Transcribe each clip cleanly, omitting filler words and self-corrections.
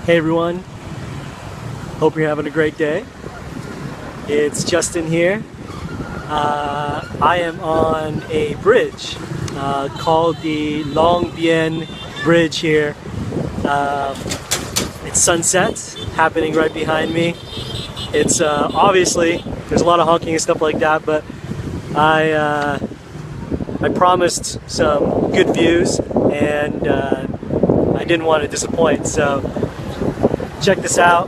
Hey everyone, hope you're having a great day. It's Justin here. I am on a bridge called the Long Bien Bridge here. It's sunset happening right behind me. It's obviously, there's a lot of honking and stuff like that, but I promised some good views and I didn't want to disappoint, so check this out.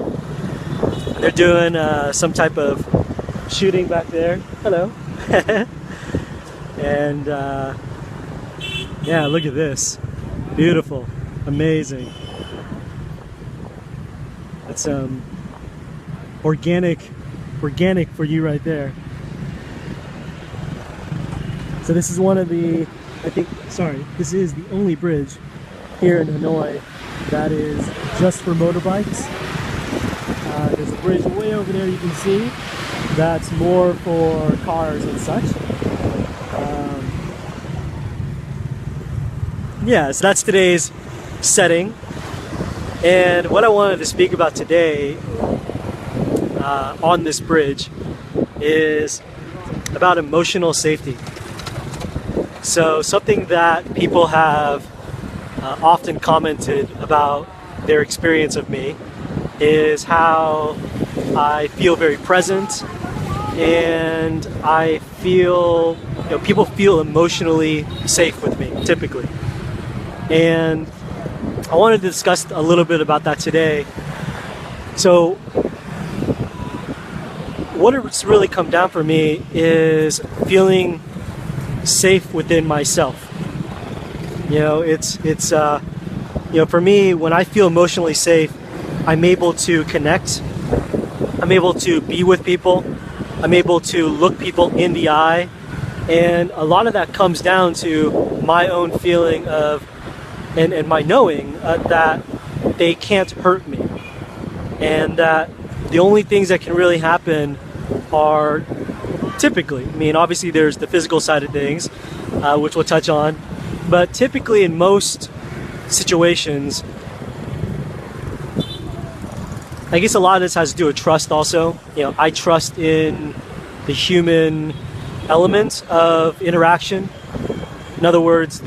They're doing some type of shooting back there. Hello. And yeah, look at this. Beautiful. Amazing. That's organic for you right there. So this is one of the, this is the only bridge here in Hanoi that is just for motorbikes. There's a bridge way over there you can see that's more for cars and such. Yeah, so that's today's setting. And what I wanted to speak about today on this bridge is about emotional safety. So something that people have often commented about their experience of me is how I feel very present, and I feel, people feel emotionally safe with me, typically. And I wanted to discuss a little bit about that today. So what it's really come down for me is feeling safe within myself. For me, when I feel emotionally safe, I'm able to connect, I'm able to be with people, I'm able to look people in the eye, and a lot of that comes down to my own feeling of, and my knowing that they can't hurt me, and that the only things that can really happen are typically, obviously there's the physical side of things, which we'll touch on, but typically in most situations, I guess a lot of this has to do with trust also. I trust in the human element of interaction. In other words, for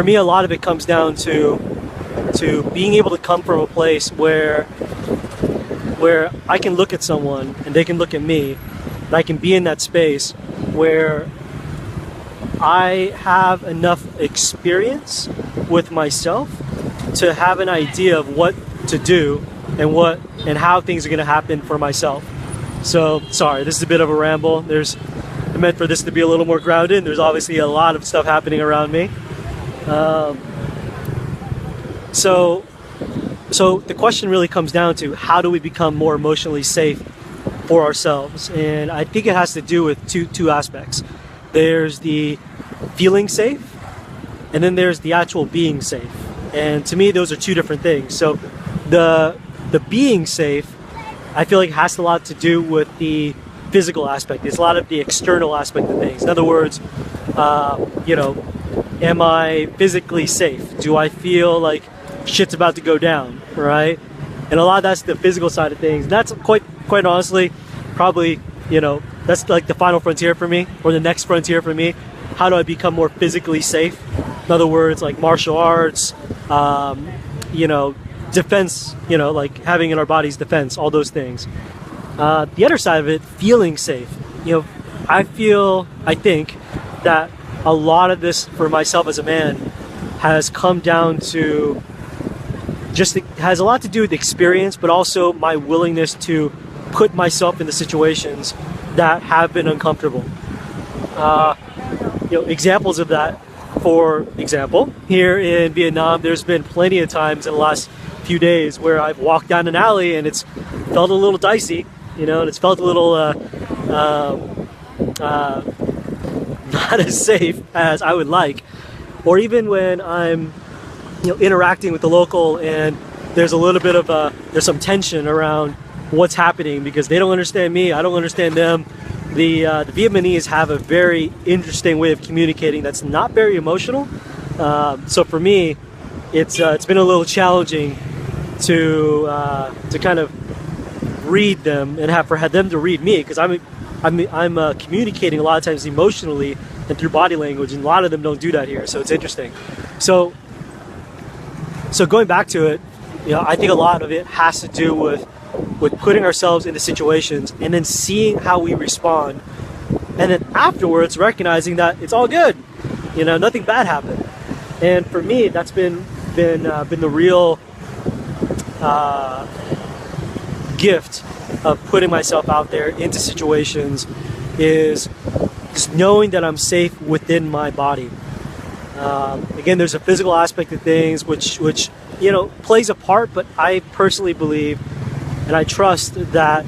me, a lot of it comes down to being able to come from a place where I can look at someone and they can look at me, and I can be in that space where I have enough experience with myself to have an idea of what to do and how things are going to happen for myself. So sorry, this is a bit of a ramble. I meant for this to be a little more grounded. There's obviously a lot of stuff happening around me. So the question really comes down to, how do we become more emotionally safe for ourselves? And I think it has to do with two aspects. There's the feeling safe, and then there's the actual being safe. And to me, those are two different things. So the being safe, I feel like has a lot to do with the physical aspect. It's a lot of the external aspect of things. In other words, am I physically safe? Do I feel like shit's about to go down, right? And a lot of that's the physical side of things. And that's quite honestly, probably, that's like the final frontier for me, or the next frontier for me. How do I become more physically safe? In other words, like martial arts, defense, like having in our bodies defense, all those things. The other side of it, feeling safe. I think that a lot of this for myself as a man has come down to has a lot to do with experience, but also my willingness to put myself in the situations that have been uncomfortable. Examples of that, for example, here in Vietnam, there's been plenty of times in the last few days where I've walked down an alley and it's felt a little dicey, and it's felt a little not as safe as I would like. Or even when I'm interacting with the local and there's a little bit of there's some tension around what's happening because they don't understand me, I don't understand them. The Vietnamese have a very interesting way of communicating that's not very emotional, So for me, it's been a little challenging to kind of read them and have them to read me, because I'm communicating a lot of times emotionally and through body language, and a lot of them don't do that here. So it's interesting. So going back to it, I think a lot of it has to do with putting ourselves into situations and then seeing how we respond, and then afterwards recognizing that it's all good. Nothing bad happened. And for me, that's been the real gift of putting myself out there into situations, is just knowing that I'm safe within my body. Again, there's a physical aspect of things which plays a part, but I personally believe and I trust that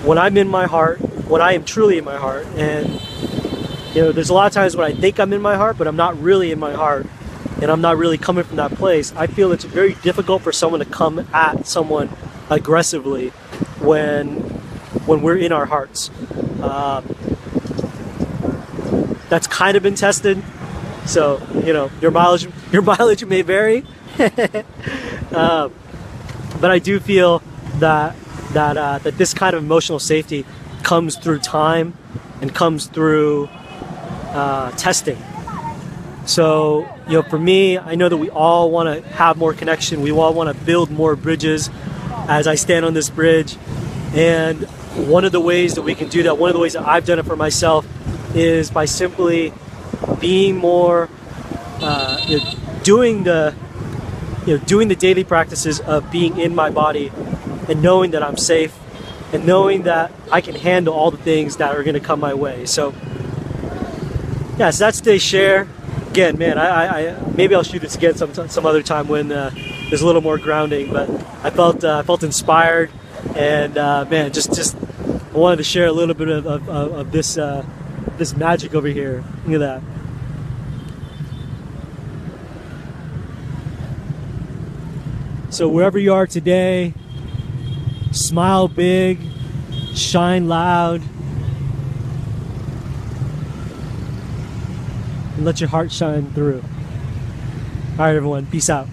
when I'm in my heart, when I am truly in my heart, and there's a lot of times when I think I'm in my heart, but I'm not really in my heart, and I'm not really coming from that place. I feel it's very difficult for someone to come at someone aggressively when we're in our hearts. That's kind of been tested. So your mileage may vary, but I do feel that this kind of emotional safety comes through time and comes through testing. So for me, I know that we all want to have more connection. We all want to build more bridges. As I stand on this bridge, and one of the ways that we can do that, one of the ways that I've done it for myself, is by simply being more, doing the daily practices of being in my body and knowing that I'm safe and knowing that I can handle all the things that are going to come my way. So yeah, so that's today's share. Again, man, I maybe I'll shoot this again some other time when there's a little more grounding. But I felt inspired, and man, just I wanted to share a little bit of this this magic over here. Look at that. So wherever you are today, smile big, shine loud, and let your heart shine through. All right, everyone, peace out.